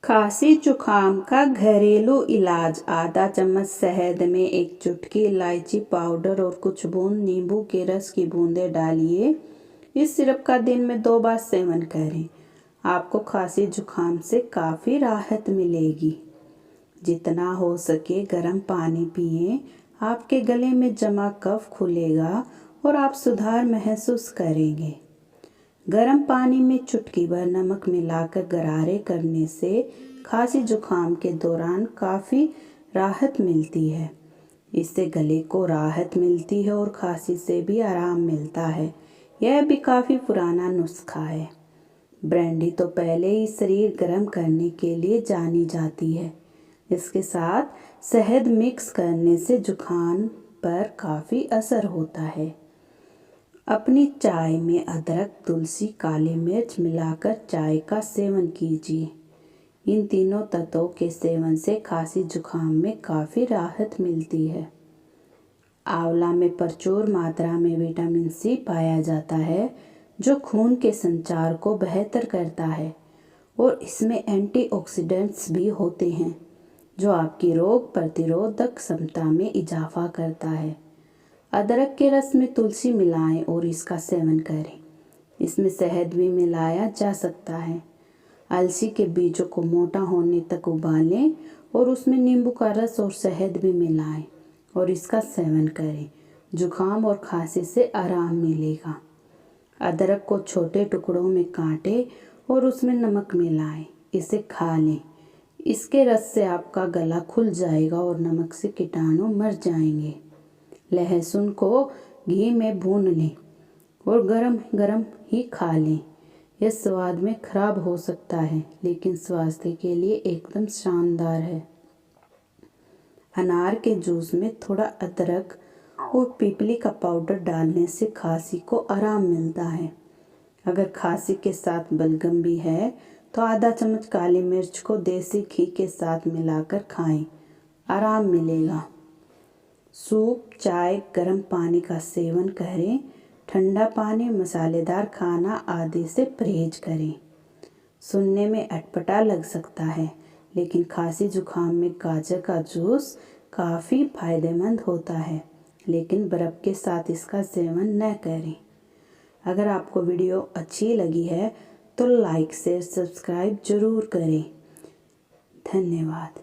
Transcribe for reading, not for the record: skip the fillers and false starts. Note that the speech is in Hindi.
खांसी जुखाम का घरेलू इलाज। आधा चम्मच शहद में एक चुटकी इलायची पाउडर और कुछ बूंद नींबू के रस की बूंदें डालिए। इस सिरप का दिन में 2 बार सेवन करें। आपको खांसी जुखाम से काफ़ी राहत मिलेगी। जितना हो सके गर्म पानी पिएं। आपके गले में जमा कफ खुलेगा और आप सुधार महसूस करेंगे। गर्म पानी में चुटकी भर नमक मिलाकर गरारे करने से खांसी जुखाम के दौरान काफ़ी राहत मिलती है। इससे गले को राहत मिलती है और खांसी से भी आराम मिलता है। यह भी काफ़ी पुराना नुस्खा है। ब्रांडी तो पहले ही शरीर गर्म करने के लिए जानी जाती है। इसके साथ शहद मिक्स करने से जुखाम पर काफ़ी असर होता है। अपनी चाय में अदरक, तुलसी, काली मिर्च मिलाकर चाय का सेवन कीजिए। इन तीनों तत्वों के सेवन से खांसी जुखाम में काफ़ी राहत मिलती है। आंवला में प्रचुर मात्रा में विटामिन सी पाया जाता है, जो खून के संचार को बेहतर करता है और इसमें एंटीऑक्सीडेंट्स भी होते हैं, जो आपकी रोग प्रतिरोधक क्षमता में इजाफा करता है। अदरक के रस में तुलसी मिलाएं और इसका सेवन करें। इसमें शहद भी मिलाया जा सकता है। अलसी के बीजों को मोटा होने तक उबालें और उसमें नींबू का रस और शहद भी मिलाएं और इसका सेवन करें। जुखाम और खांसी से आराम मिलेगा। अदरक को छोटे टुकड़ों में काटें और उसमें नमक मिलाएं। इसे खा लें। इसके रस से आपका गला खुल जाएगा और नमक से कीटाणु मर जाएंगे। लहसुन को घी में भून लें और गरम गरम ही खा लें। यह स्वाद में खराब हो सकता है, लेकिन स्वास्थ्य के लिए एकदम शानदार है। अनार के जूस में थोड़ा अदरक और पीपली का पाउडर डालने से खांसी को आराम मिलता है। अगर खांसी के साथ बलगम भी है तो आधा चम्मच काली मिर्च को देसी घी के साथ मिलाकर खाएं, आराम मिलेगा। सूप, चाय, गर्म पानी का सेवन करें। ठंडा पानी, मसालेदार खाना आदि से परहेज करें। सुनने में अटपटा लग सकता है, लेकिन खांसी जुखाम में गाजर का जूस काफ़ी फायदेमंद होता है, लेकिन बर्फ़ के साथ इसका सेवन न करें। अगर आपको वीडियो अच्छी लगी है तो लाइक, शेयर, सब्सक्राइब ज़रूर करें। धन्यवाद।